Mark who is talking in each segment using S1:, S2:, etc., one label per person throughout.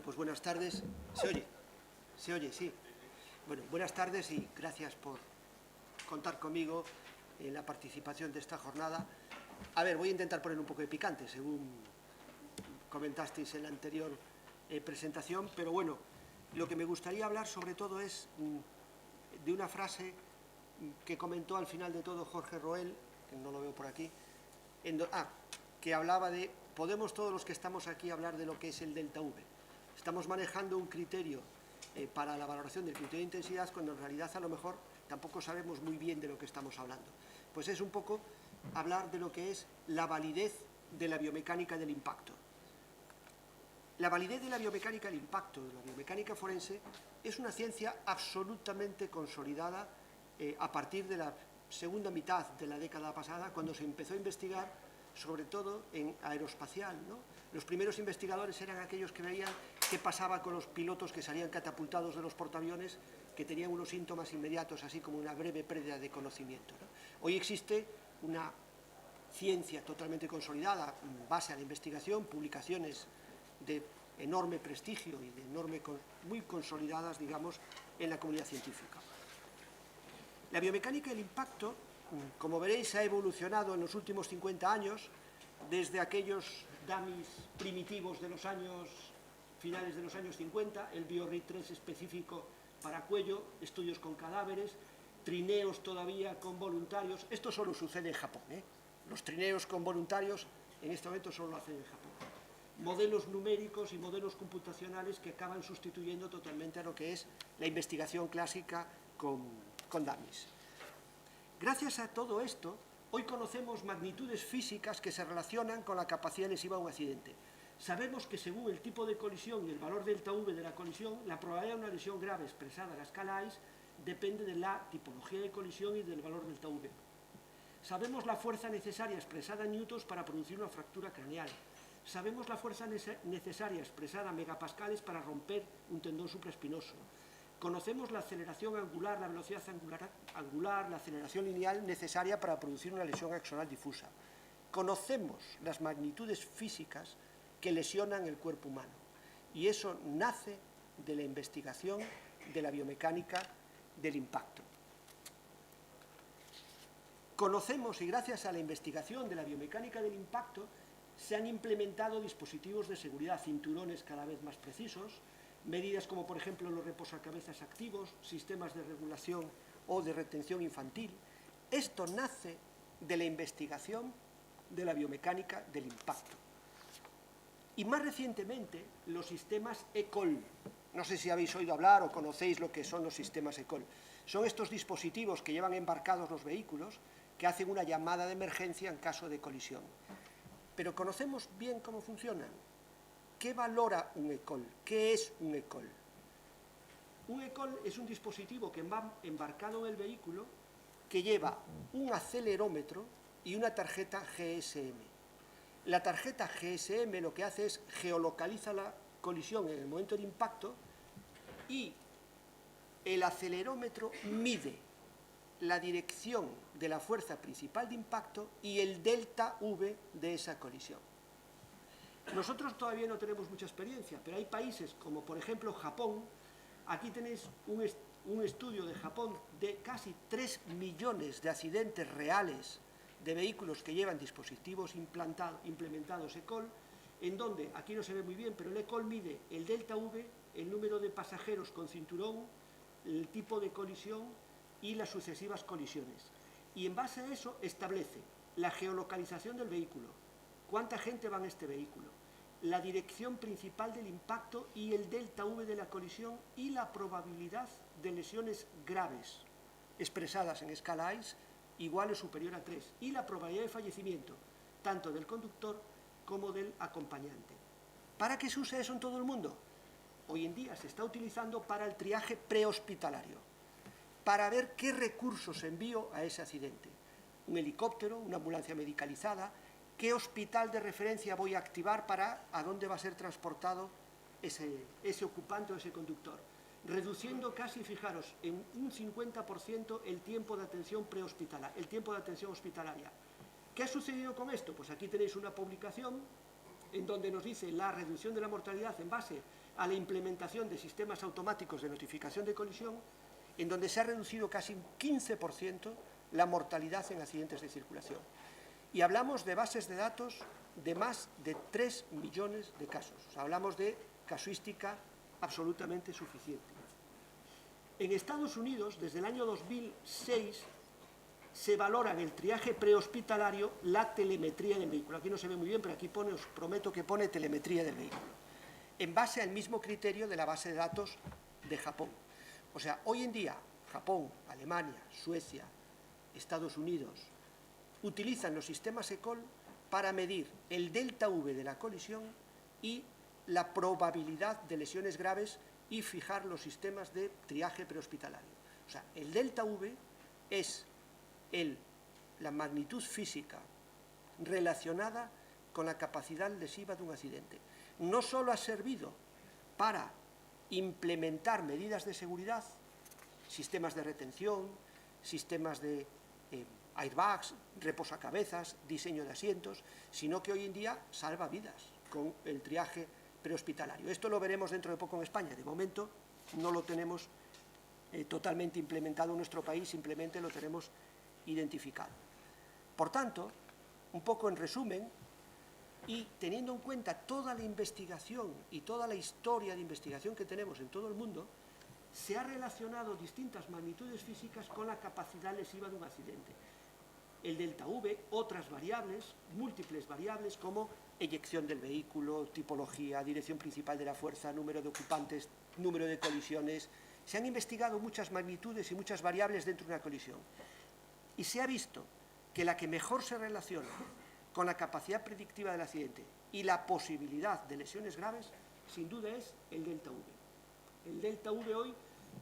S1: Pues buenas tardes. ¿Se oye? ¿Se oye? Sí. Bueno, buenas tardes y gracias por contar conmigo en la participación de esta jornada. A ver, voy a intentar poner un poco de picante, según comentasteis en la anterior presentación, pero bueno, lo que me gustaría hablar sobre todo es de una frase que comentó al final de todo Jorge Roel, que no lo veo por aquí, que hablaba de, podemos todos los que estamos aquí hablar de lo que es el delta V. Estamos manejando un criterio para la valoración del criterio de intensidad cuando en realidad a lo mejor tampoco sabemos muy bien de lo que estamos hablando. Pues es un poco hablar de lo que es la validez de la biomecánica del impacto. La validez de la biomecánica del impacto, de la biomecánica forense, es una ciencia absolutamente consolidada a partir de la segunda mitad de la década pasada, cuando se empezó a investigar sobre todo en aeroespacial, ¿no? Los primeros investigadores eran aquellos que veían qué pasaba con los pilotos que salían catapultados de los portaaviones, que tenían unos síntomas inmediatos, así como una breve pérdida de conocimiento, ¿no? Hoy existe una ciencia totalmente consolidada en base a la investigación, publicaciones de enorme prestigio y de muy consolidadas, digamos, en la comunidad científica. La biomecánica del impacto, como veréis, ha evolucionado en los últimos 50 años, desde aquellos dummies primitivos de los años, finales de los años 50, el BioRIT-3 específico para cuello, estudios con cadáveres, trineos todavía con voluntarios. Esto solo sucede en Japón, ¿eh? Los trineos con voluntarios en este momento solo lo hacen en Japón. Modelos numéricos y modelos computacionales que acaban sustituyendo totalmente a lo que es la investigación clásica con dummies. Gracias a todo esto, hoy conocemos magnitudes físicas que se relacionan con la capacidad lesiva de un accidente. Sabemos que según el tipo de colisión y el valor delta V de la colisión, la probabilidad de una lesión grave expresada a la escala AIS depende de la tipología de colisión y del valor delta V. Sabemos la fuerza necesaria expresada en newtons para producir una fractura craneal. Sabemos la fuerza necesaria expresada en megapascales para romper un tendón supraespinoso. Conocemos la aceleración angular, la velocidad angular, la aceleración lineal necesaria para producir una lesión axonal difusa. Conocemos las magnitudes físicas que lesionan el cuerpo humano. Y eso nace de la investigación de la biomecánica del impacto. Conocemos, y gracias a la investigación de la biomecánica del impacto, se han implementado dispositivos de seguridad, cinturones cada vez más precisos, medidas como por ejemplo los reposacabezas activos, sistemas de regulación o de retención infantil. Esto nace de la investigación de la biomecánica del impacto. Y más recientemente, los sistemas ECOL. No sé si habéis oído hablar o conocéis lo que son los sistemas ECOL. Son estos dispositivos que llevan embarcados los vehículos que hacen una llamada de emergencia en caso de colisión. Pero ¿conocemos bien cómo funcionan? ¿Qué valora un ECOL? ¿Qué es un ECOL? Un ECOL es un dispositivo que va embarcado en el vehículo que lleva un acelerómetro y una tarjeta GSM. La tarjeta GSM lo que hace es geolocaliza la colisión en el momento del impacto y el acelerómetro mide la dirección de la fuerza principal de impacto y el delta V de esa colisión. Nosotros todavía no tenemos mucha experiencia, pero hay países como por ejemplo Japón. Aquí tenéis un estudio de Japón de casi 3 millones de accidentes reales de vehículos que llevan dispositivos implementados ECOL, en donde, aquí no se ve muy bien, pero el ECOL mide el delta V, el número de pasajeros con cinturón, el tipo de colisión y las sucesivas colisiones. Y en base a eso establece la geolocalización del vehículo, cuánta gente va en este vehículo, la dirección principal del impacto y el delta V de la colisión y la probabilidad de lesiones graves expresadas en escala AIS igual o superior a 3 y la probabilidad de fallecimiento tanto del conductor como del acompañante. ¿Para qué se usa eso en todo el mundo? Hoy en día se está utilizando para el triaje prehospitalario, para ver qué recursos envío a ese accidente. Un helicóptero, una ambulancia medicalizada, qué hospital de referencia voy a activar para a dónde va a ser transportado ese ocupante o ese conductor. Reduciendo casi, fijaros, en un 50% el tiempo de atención prehospitalaria, el tiempo de atención hospitalaria. ¿Qué ha sucedido con esto? Pues aquí tenéis una publicación en donde nos dice la reducción de la mortalidad en base a la implementación de sistemas automáticos de notificación de colisión, en donde se ha reducido casi un 15% la mortalidad en accidentes de circulación. Y hablamos de bases de datos de más de 3 millones de casos. O sea, hablamos de casuística absolutamente suficiente. En Estados Unidos, desde el año 2006, se valora en el triaje prehospitalario la telemetría del vehículo. Aquí no se ve muy bien, pero aquí pone, os prometo que pone telemetría del vehículo, en base al mismo criterio de la base de datos de Japón. O sea, hoy en día, Japón, Alemania, Suecia, Estados Unidos, utilizan los sistemas ECOL para medir el delta V de la colisión y la probabilidad de lesiones graves y fijar los sistemas de triaje prehospitalario. O sea, el delta V es la magnitud física relacionada con la capacidad lesiva de un accidente. No solo ha servido para implementar medidas de seguridad, sistemas de retención, sistemas de airbags, reposacabezas, diseño de asientos, sino que hoy en día salva vidas con el triaje prehospitalario. Esto lo veremos dentro de poco en España. De momento no lo tenemos totalmente implementado en nuestro país, simplemente lo tenemos identificado. Por tanto, un poco en resumen, y teniendo en cuenta toda la investigación y toda la historia de investigación que tenemos en todo el mundo, se ha relacionado distintas magnitudes físicas con la capacidad lesiva de un accidente. El delta V, otras variables, múltiples variables como eyección del vehículo, tipología, dirección principal de la fuerza, número de ocupantes, número de colisiones. Se han investigado muchas magnitudes y muchas variables dentro de una colisión. Y se ha visto que la que mejor se relaciona con la capacidad predictiva del accidente y la posibilidad de lesiones graves, sin duda es el delta V. El delta V hoy,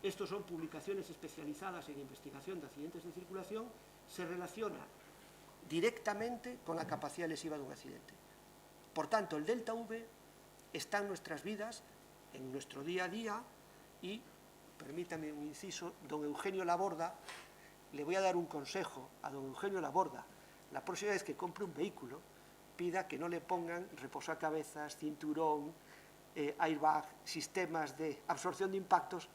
S1: estos son publicaciones especializadas en investigación de accidentes de circulación, se relaciona directamente con la capacidad lesiva de un accidente. Por tanto, el delta V está en nuestras vidas, en nuestro día a día, y, permítame un inciso, don Eugenio Laborda, le voy a dar un consejo a don Eugenio Laborda: la próxima vez que compre un vehículo, pida que no le pongan reposacabezas, cinturón, airbag, sistemas de absorción de impactos,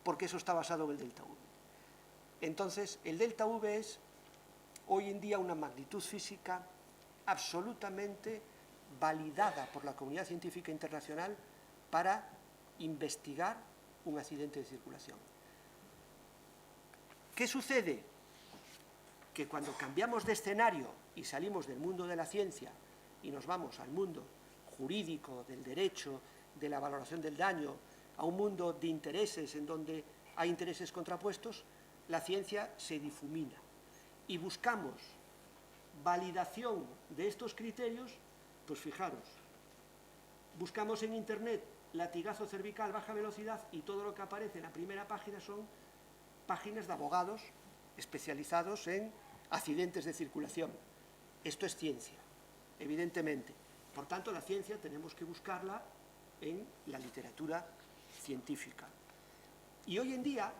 S1: porque eso está basado en el delta V. Entonces, el delta V es hoy en día una magnitud física absolutamente validada por la comunidad científica internacional para investigar un accidente de circulación. ¿Qué sucede? Que cuando cambiamos de escenario y salimos del mundo de la ciencia y nos vamos al mundo jurídico, del derecho, de la valoración del daño, a un mundo de intereses en donde hay intereses contrapuestos, la ciencia se difumina y buscamos validación de estos criterios. Pues fijaros, buscamos en internet latigazo cervical, baja velocidad, y todo lo que aparece en la primera página son páginas de abogados especializados en accidentes de circulación. Esto es ciencia, evidentemente. Por tanto, la ciencia tenemos que buscarla en la literatura científica. Y hoy en día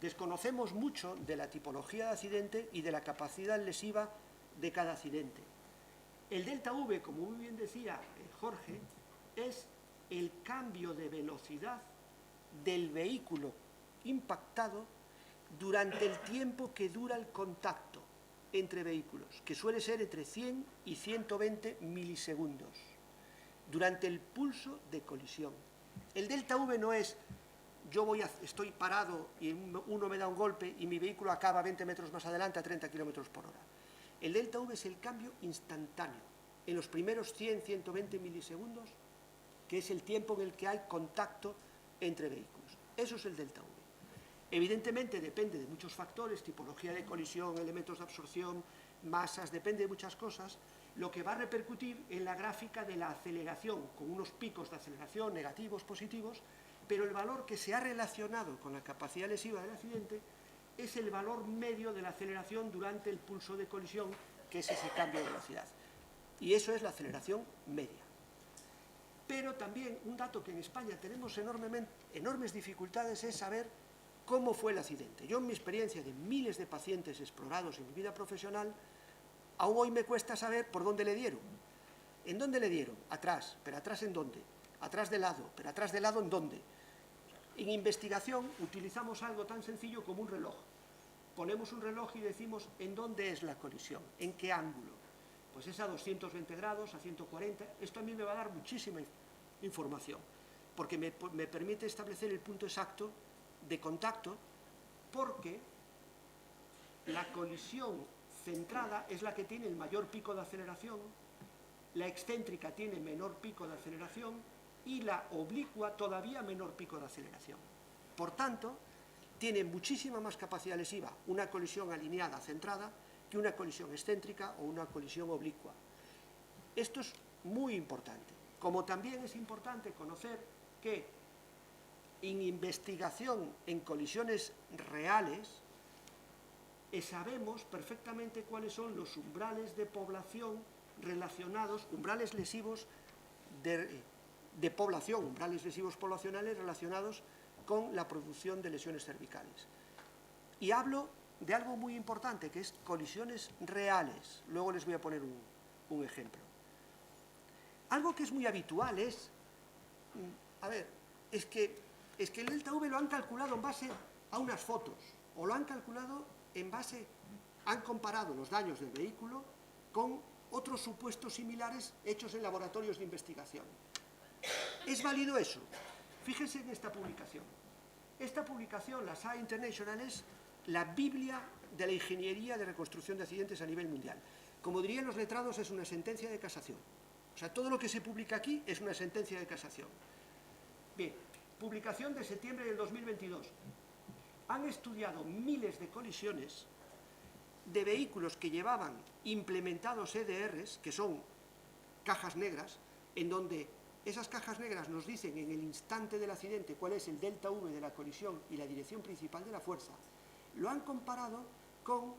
S1: desconocemos mucho de la tipología de accidente y de la capacidad lesiva de cada accidente. El delta V, como muy bien decía Jorge, es el cambio de velocidad del vehículo impactado durante el tiempo que dura el contacto entre vehículos, que suele ser entre 100 y 120 milisegundos, durante el pulso de colisión. El delta V no es estoy parado y uno me da un golpe y mi vehículo acaba 20 metros más adelante a 30 kilómetros por hora. El delta V es el cambio instantáneo, en los primeros 100, 120 milisegundos, que es el tiempo en el que hay contacto entre vehículos. Eso es el delta V. Evidentemente depende de muchos factores, tipología de colisión, elementos de absorción, masas, depende de muchas cosas, lo que va a repercutir en la gráfica de la aceleración, con unos picos de aceleración negativos, positivos, pero el valor que se ha relacionado con la capacidad lesiva del accidente es el valor medio de la aceleración durante el pulso de colisión, que es ese cambio de velocidad. Y eso es la aceleración media. Pero también un dato que en España tenemos enormes dificultades es saber cómo fue el accidente. Yo, en mi experiencia de miles de pacientes explorados en mi vida profesional, aún hoy me cuesta saber por dónde le dieron. ¿En dónde le dieron? Atrás. ¿Pero atrás en dónde? atrás de lado. ¿Pero atrás de lado en dónde? En investigación utilizamos algo tan sencillo como un reloj. Ponemos un reloj y decimos en dónde es la colisión, en qué ángulo. Pues es a 220 grados, a 140. Esto a mí me va a dar muchísima información, porque me permite establecer el punto exacto de contacto, porque la colisión centrada es la que tiene el mayor pico de aceleración, la excéntrica tiene menor pico de aceleración y la oblicua todavía menor pico de aceleración. Por tanto, tiene muchísima más capacidad lesiva una colisión alineada centrada que una colisión excéntrica o una colisión oblicua. Esto es muy importante. Como también es importante conocer que en investigación en colisiones reales sabemos perfectamente cuáles son los umbrales de población relacionados, umbrales lesivos de población, umbrales lesivos poblacionales relacionados con la producción de lesiones cervicales. Y hablo de algo muy importante, que es colisiones reales. Luego les voy a poner un ejemplo. Algo que es muy habitual es, es que el delta V lo han calculado en base a unas fotos, o lo han calculado en base, han comparado los daños del vehículo con otros supuestos similares hechos en laboratorios de investigación. ¿Es válido eso? Fíjense en esta publicación. Esta publicación, la SAE International, es la Biblia de la ingeniería de reconstrucción de accidentes a nivel mundial. Como dirían los letrados, es una sentencia de casación. O sea, todo lo que se publica aquí es una sentencia de casación. Bien, publicación de septiembre del 2022. Han estudiado miles de colisiones de vehículos que llevaban implementados EDRs, que son cajas negras, en donde esas cajas negras nos dicen en el instante del accidente cuál es el delta V de la colisión y la dirección principal de la fuerza. Lo han comparado con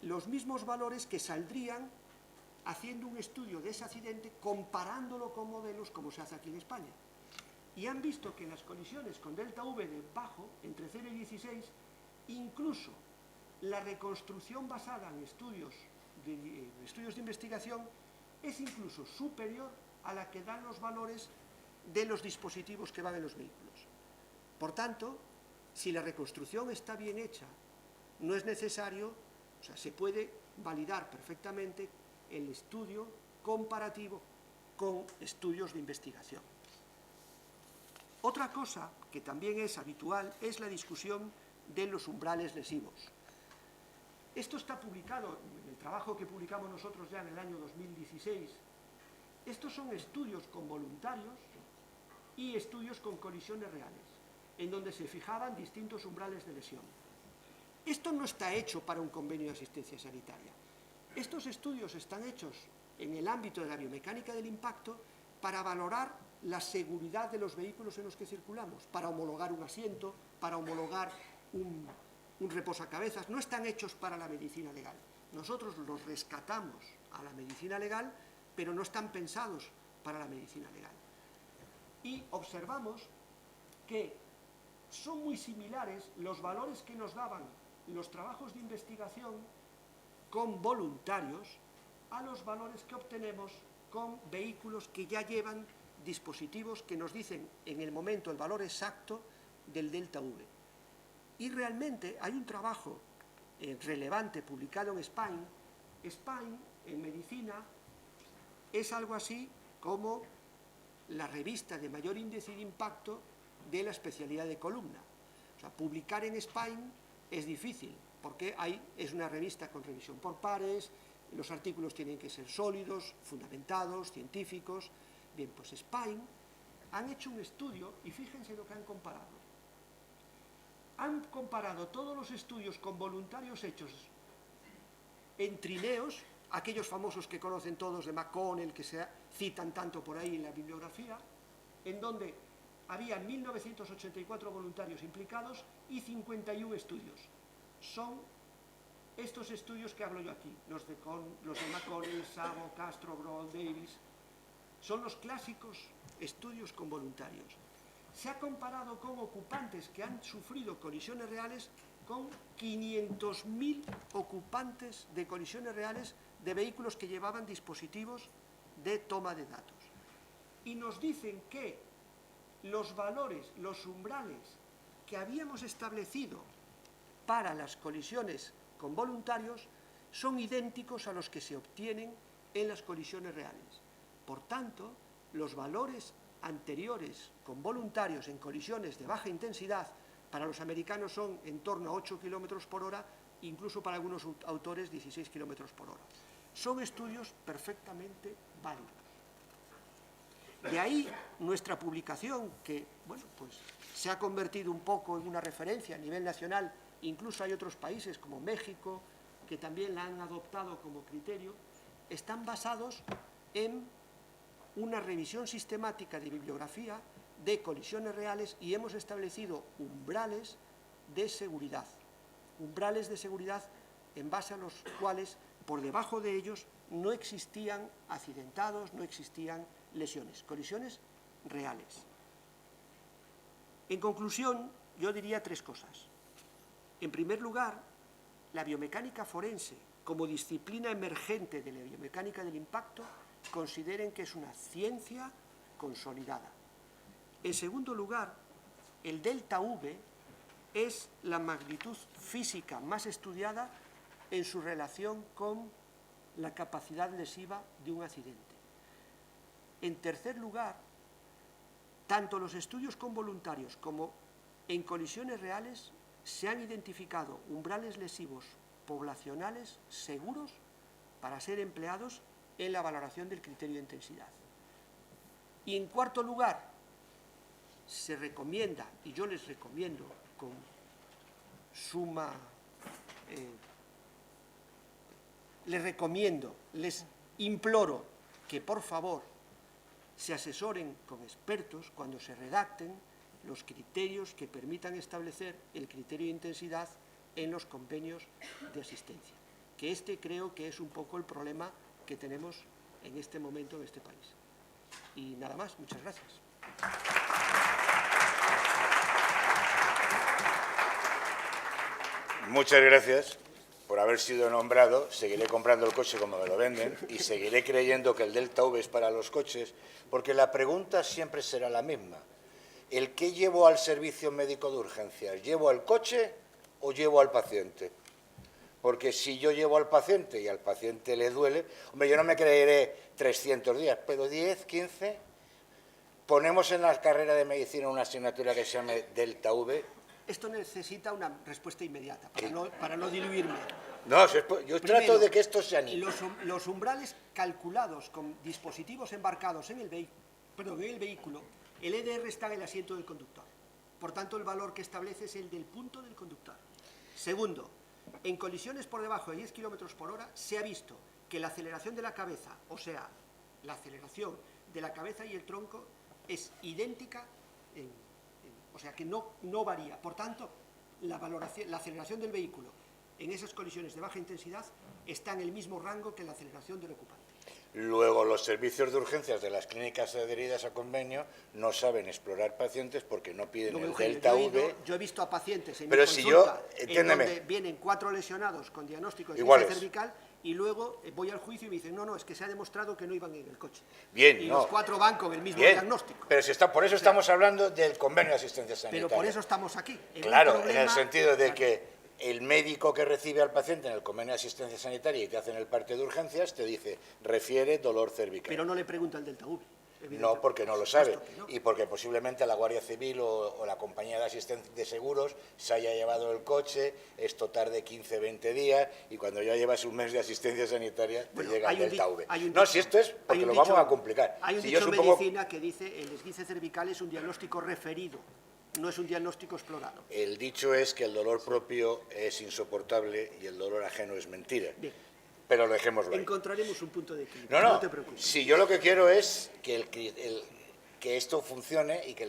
S1: los mismos valores que saldrían haciendo un estudio de ese accidente, comparándolo con modelos como se hace aquí en España. Y han visto que en las colisiones con delta V de bajo, entre 0 y 16, incluso la reconstrucción basada en estudios de investigación es incluso superior a la que dan los valores de los dispositivos que van en los vehículos. Por tanto, si la reconstrucción está bien hecha, no es necesario, o sea, se puede validar perfectamente el estudio comparativo con estudios de investigación. Otra cosa que también es habitual es la discusión de los umbrales lesivos. Esto está publicado en el trabajo que publicamos nosotros ya en el año 2016. Estos son estudios con voluntarios y estudios con colisiones reales, en donde se fijaban distintos umbrales de lesión. Esto no está hecho para un convenio de asistencia sanitaria. Estos estudios están hechos en el ámbito de la biomecánica del impacto para valorar la seguridad de los vehículos en los que circulamos, para homologar un asiento, para homologar un reposacabezas. No están hechos para la medicina legal. Nosotros los rescatamos a la medicina legal, pero no están pensados para la medicina legal. Y observamos que son muy similares los valores que nos daban los trabajos de investigación con voluntarios a los valores que obtenemos con vehículos que ya llevan dispositivos que nos dicen en el momento el valor exacto del delta V. Y realmente hay un trabajo relevante publicado en Spain. Spain, en medicina, es algo así como la revista de mayor índice de impacto de la especialidad de columna. O sea, publicar en Spain es difícil, porque es una revista con revisión por pares, los artículos tienen que ser sólidos, fundamentados, científicos. Bien, pues Spain han hecho un estudio y fíjense lo que han comparado. Han comparado todos los estudios con voluntarios hechos en trineos, aquellos famosos que conocen todos de McConnell, que se citan tanto por ahí en la bibliografía, en donde había 1.984 voluntarios implicados y 51 estudios. Son estos estudios que hablo yo aquí, los de McConnell, Szabo, Castro, Broll, Davis, son los clásicos estudios con voluntarios. Se ha comparado con ocupantes que han sufrido colisiones reales con 500.000 ocupantes de colisiones reales de vehículos que llevaban dispositivos de toma de datos. y nos dicen que los valores, los umbrales que habíamos establecido para las colisiones con voluntarios son idénticos a los que se obtienen en las colisiones reales. Por tanto, los valores anteriores con voluntarios en colisiones de baja intensidad para los americanos son en torno a 8 kilómetros por hora, incluso para algunos autores 16 kilómetros por hora. Son estudios perfectamente válidos. De ahí nuestra publicación, que bueno, pues, se ha convertido un poco en una referencia a nivel nacional. Incluso hay otros países como México que también la han adoptado como criterio. Están basados en una revisión sistemática de bibliografía de colisiones reales y hemos establecido umbrales de seguridad. Umbrales de seguridad en base a los cuales, por debajo de ellos, no existían accidentados, no existían lesiones, colisiones reales. En conclusión, yo diría tres cosas. En primer lugar, la biomecánica forense, como disciplina emergente de la biomecánica del impacto, consideren que es una ciencia consolidada. En segundo lugar, el delta V es la magnitud física más estudiada en su relación con la capacidad lesiva de un accidente. En tercer lugar, tanto los estudios con voluntarios como en colisiones reales se han identificado umbrales lesivos poblacionales seguros para ser empleados en la valoración del criterio de intensidad. Y en cuarto lugar, se recomienda, y yo les recomiendo con suma, les imploro que por favor se asesoren con expertos cuando se redacten los criterios que permitan establecer el criterio de intensidad en los convenios de asistencia, que este creo que es un poco el problema que tenemos en este momento en este país. Y nada más, muchas gracias.
S2: Muchas gracias por haber sido nombrado. Seguiré comprando el coche como me lo venden y seguiré creyendo que el Delta V es para los coches, porque la pregunta siempre será la misma. ¿El qué llevo al servicio médico de urgencias? ¿Llevo al coche o llevo al paciente? Porque si yo llevo al paciente y al paciente le duele, hombre, yo no me creeré 300 días, pero 10, 15. Ponemos en la carrera de medicina una asignatura que se llame Delta V.
S1: Esto necesita una respuesta inmediata, para no diluirme.
S2: No, yo trato de que esto se anime.
S1: Los umbrales calculados con dispositivos embarcados en el vehículo, el EDR está en el asiento del conductor. Por tanto, el valor que establece es el del punto del conductor. Segundo, en colisiones por debajo de 10 kilómetros por hora se ha visto que la aceleración de la cabeza, o sea, la aceleración de la cabeza y el tronco, es idéntica, o sea, que no varía. Por tanto, la aceleración del vehículo en esas colisiones de baja intensidad está en el mismo rango que la aceleración del ocupante.
S2: Luego, los servicios de urgencias de las clínicas adheridas a convenio no saben explorar pacientes porque no piden el Delta V.
S1: Yo he visto a pacientes en
S2: pero
S1: mi consulta en donde vienen 4 lesionados con diagnóstico de esguince cervical y luego voy al juicio y me dicen, no, es que se ha demostrado que no iban en el coche.
S2: Bien,
S1: y
S2: no.
S1: los 4 van con el mismo diagnóstico.
S2: Pero por eso estamos hablando del convenio de asistencia sanitaria.
S1: Pero por eso estamos aquí.
S2: Claro, en el sentido de que el médico que recibe al paciente en el convenio de asistencia sanitaria y te hacen el parte de urgencias te dice, refiere dolor cervical.
S1: Pero no le pregunta el Delta V.
S2: No, porque no lo sabe. No. Y porque posiblemente la Guardia Civil o la compañía de asistencia de seguros se haya llevado el coche, esto tarde 15, 20 días y cuando ya llevas un mes de asistencia sanitaria te llega el Delta V. No, si esto es porque lo vamos a complicar.
S1: Hay un dicho en medicina que dice el esguince cervical es un diagnóstico referido. No es un diagnóstico explorado.
S2: El dicho es que el dolor propio es insoportable y el dolor ajeno es mentira.
S1: Bien.
S2: Pero dejémoslo ahí.
S1: Encontraremos un punto de equilibrio.
S2: No,
S1: no te preocupes.
S2: Si yo lo que quiero es que, que esto funcione y que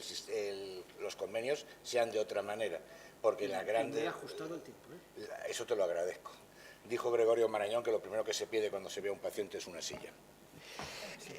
S2: los convenios sean de otra manera. Porque la grande...
S1: Me he ajustado el tiempo, ¿eh?
S2: Eso te lo agradezco. Dijo Gregorio Marañón que lo primero que se pide cuando se ve a un paciente es una silla. Sí.